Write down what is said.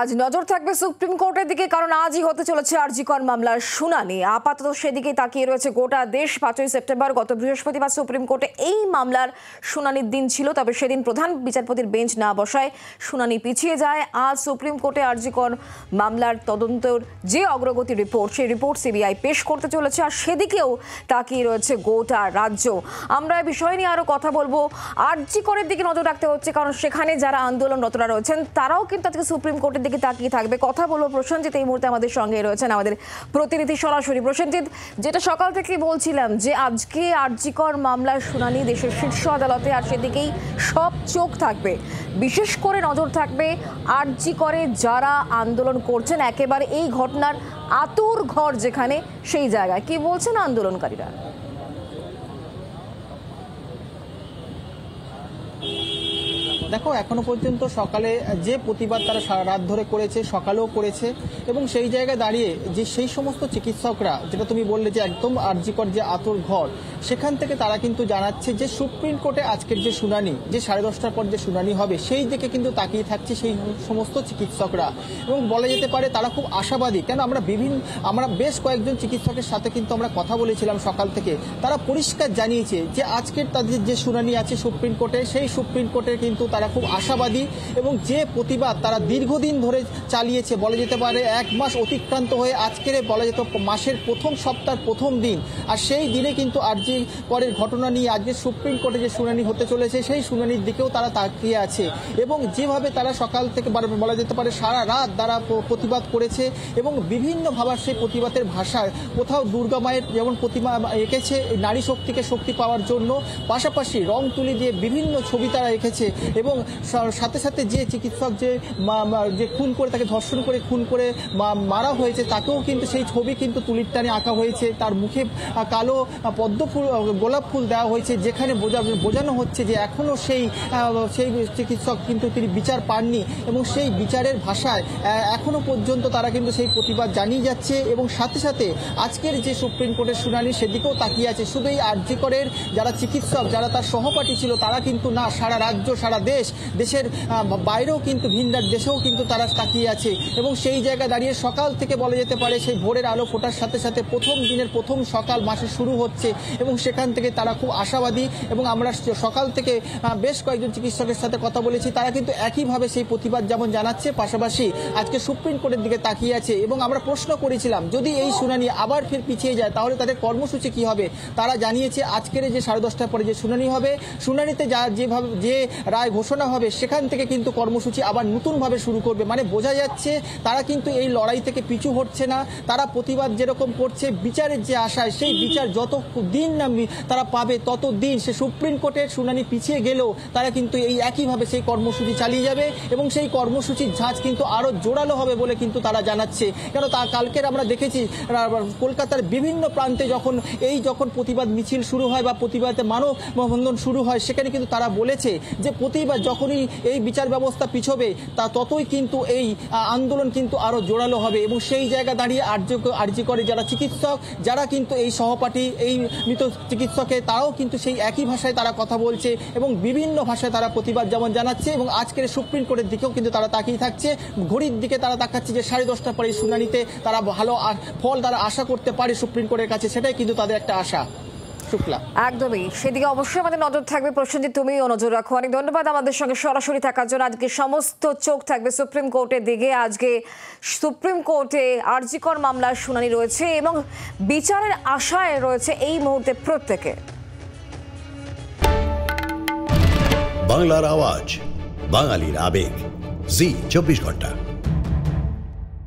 আজ নজর থাকবে সুপ্রিম কোর্টের দিকে, কারণ আজই হতে চলেছে আরজি কর মামলার শুনানি। আপাতত সেদিকে তাকিয়ে রয়েছে গোটা দেশ। 5ই সেপ্টেম্বর গত বৃহস্পতিবার সুপ্রিম কোর্টে এই মামলার শুনানির দিন ছিল, তবে সেদিন প্রধান বিচারপতির বেঞ্চ না বসায় শুনানি পিছিয়ে যায়। আজ সুপ্রিম কোর্টে আরজি কর মামলার তদন্তের যে অগ্রগতি রিপোর্ট, সেই রিপোর্ট সিবিআই পেশ করতে চলেছে, আর সেদিকেও তাকিয়ে রয়েছে গোটা রাজ্য। আমরা এই বিষয় নিয়ে আরো কথা বলবো। আরজি করের দিকে নজর রাখতে হচ্ছে, কারণ সেখানে যারা আন্দোলনরতরা রয়েছেন তারাও কিন্তু আজকে সুপ্রিম কোর্টের দিকে তাকিয়ে থাকবে। কথা বলবো প্রসেনজিৎ এই মুহূর্তে আমাদের সঙ্গে রয়েছেন, আমাদের প্রতিনিধি সরাসরি। প্রসেনজিৎ, যেটা সকাল থেকে বলছিলাম যে আজকে আরজি কর মামলার শুনানি দেশের শীর্ষ আদালতে, আর সেদিকেই সব চোখ থাকবে, বিশেষ করে নজর থাকবে আরজি করে যারা আন্দোলন করছেন, একেবারে এই ঘটনার আতুর ঘর যেখানে, সেই জায়গায় কি বলছেন আন্দোলনকারীরা? দেখো, এখনো পর্যন্ত সকালে যে প্রতিবাদ তারা সারা রাত ধরে করেছে, সকালেও করেছে, এবং সেই জায়গায় দাঁড়িয়ে যে সেই সমস্ত চিকিৎসকরা, যেটা তুমি বললে যে একদম আরজি কর যে আতুর ঘর, সেখান থেকে তারা কিন্তু জানাচ্ছে যে সুপ্রিম কোর্টে আজকের যে শুনানি, যে 10:30টার পর যে শুনানি হবে, সেই দিকে কিন্তু তাকিয়ে থাকছে সেই সমস্ত চিকিৎসকরা। এবং বলা যেতে পারে তারা খুব আশাবাদী। কেন, আমরা বেশ কয়েকজন চিকিৎসকের সাথে কিন্তু আমরা কথা বলেছিলাম সকাল থেকে। তারা পরিষ্কার জানিয়েছে যে আজকের তাদের যে শুনানি আছে সুপ্রিম কোর্টে, সেই সুপ্রিম কোর্টে কিন্তু তারা খুব আশাবাদী, এবং যে প্রতিবাদ তারা দীর্ঘদিন ধরে চালিয়েছে, বলা যেতে পারে 1 মাস অতিক্রান্ত হয়ে আজকের বলা যেত মাসের প্রথম সপ্তাহের প্রথম দিন, আর সেই দিনে কিন্তু আরজি করের ঘটনা নিয়ে আজকে সুপ্রিম কোর্টে যে শুনানি হতে চলেছে, সেই শুনানির দিকেও তারা তাকিয়ে আছে। এবং যেভাবে তারা সকাল থেকে বলা যেতে পারে সারা রাত তারা প্রতিবাদ করেছে, এবং বিভিন্নভাবে সেই প্রতিবাদের ভাষায় কোথাও দুর্গা মায়ের যেমন প্রতিমা এঁকেছে নারী শক্তিকে শক্তি পাওয়ার জন্য, পাশাপাশি রং তুলি দিয়ে বিভিন্ন ছবি তারা এঁকেছে, এবং সাথে সাথে যে চিকিৎসক যে খুন করে, তাকে ধর্ষণ করে খুন করে মারা হয়েছে, তাকেও কিন্তু সেই ছবি কিন্তু তুলির টানে আঁকা হয়েছে। তার মুখে কালো পদ্ম ফুল, গোলাপ ফুল দেওয়া হয়েছে, যেখানে বোঝানো হচ্ছে যে এখনো সেই চিকিৎসক কিন্তু তিনি বিচার পাননি, এবং সেই বিচারের ভাষায় এখনো পর্যন্ত তারা কিন্তু সেই প্রতিবাদ জানিয়ে যাচ্ছে। এবং সাথে সাথে আজকের যে সুপ্রিম কোর্টের শুনানি, সেদিকেও তাকিয়ে আছে। শুধু এই আরজি করের যারা চিকিৎসক, যারা তার সহপাঠী ছিল, তারা কিন্তু না, সারা রাজ্য, সারা দেশের বাইরেও কিন্তু ভিন্ন দেশেও কিন্তু তারা তাকিয়ে আছে। এবং সেই জায়গায় দাঁড়িয়ে সকাল থেকে বলা যেতে পারে সেই ভোরের আলো ফোটার সাথে সাথে প্রথম দিনের প্রথম সকাল মাসে শুরু হচ্ছে, এবং সেখান থেকে তারা খুব আশাবাদী। এবং আমরা সকাল থেকে বেশ কয়েকজন চিকিৎসকের সাথে কথা বলেছি, তারা কিন্তু একইভাবে সেই প্রতিবাদ যেমন জানাচ্ছে, পাশাপাশি আজকে সুপ্রিম কোর্টের দিকে তাকিয়ে আছে। এবং আমরা প্রশ্ন করেছিলাম যদি এই শুনানি আবার ফের পিছিয়ে যায় তাহলে তাদের কর্মসূচি কি হবে। তারা জানিয়েছে আজকের যে 10:30টার পরে যে শুনানি হবে, শুনানিতে যে রায় ঘোষণা হবে, সেখান থেকে কিন্তু কর্মসূচি আবার নতুনভাবে শুরু করবে। মানে বোঝা যাচ্ছে তারা কিন্তু এই লড়াই থেকে পিছু হটছে না। তারা প্রতিবাদ যেরকম করছে, বিচারের যে আশায়, সেই বিচার যত দিন না তারা পাবে, তত দিন সে সুপ্রিম কোর্টের শুনানি পিছিয়ে গেলেও তারা কিন্তু এই একইভাবে সেই কর্মসূচি চালিয়ে যাবে, এবং সেই কর্মসূচির ঝাঁজ কিন্তু আরো জোরালো হবে বলে কিন্তু তারা জানাচ্ছে। কেন, কালকের আমরা দেখেছি কলকাতার বিভিন্ন প্রান্তে যখন প্রতিবাদ মিছিল শুরু হয় বা প্রতিবাদে মানববন্ধন শুরু হয়, সেখানে কিন্তু তারা বলেছে যে প্রতিবাদ যখনই এই বিচার ব্যবস্থা পিছবে, তা ততই কিন্তু এই আন্দোলন কিন্তু আরো জোরালো হবে। এবং সেই জায়গা দাঁড়িয়ে আরজি করে যারা চিকিৎসক, যারা কিন্তু এই সহপাঠী, এই মৃত চিকিৎসকে, তারাও কিন্তু সেই একই ভাষায় তারা কথা বলছে, এবং বিভিন্ন ভাষায় তারা প্রতিবাদ যেমন জানাচ্ছে। এবং আজকের সুপ্রিম কোর্টের দিকেও কিন্তু তারা তাকিয়ে থাকছে, ঘড়ির দিকে তারা তাকাচ্ছে যে 10:30টার পরে শুনানিতে তারা ভালো ফল তারা আশা করতে পারে সুপ্রিম কোর্টের কাছে, সেটাই কিন্তু তাদের একটা আশা। একদমই, সেদিকে অবশ্যই আমাদের নজর থাকবে। প্রসেনজিৎ, তুমিও নজর রাখো। অনেক ধন্যবাদ আমাদের সঙ্গে সরাসরি থাকার জন্য। আজকে সমস্ত চোখ থাকবে সুপ্রিম কোর্টের দিকে। আজকে সুপ্রিম কোর্টে আরজি কর মামলার শুনানি রয়েছে, এবং বিচারের আশায় রয়েছে এই মুহূর্তে প্রত্যেকে। বাংলার আওয়াজ, বাঙালির আবেগ, জি 24 ঘন্টা।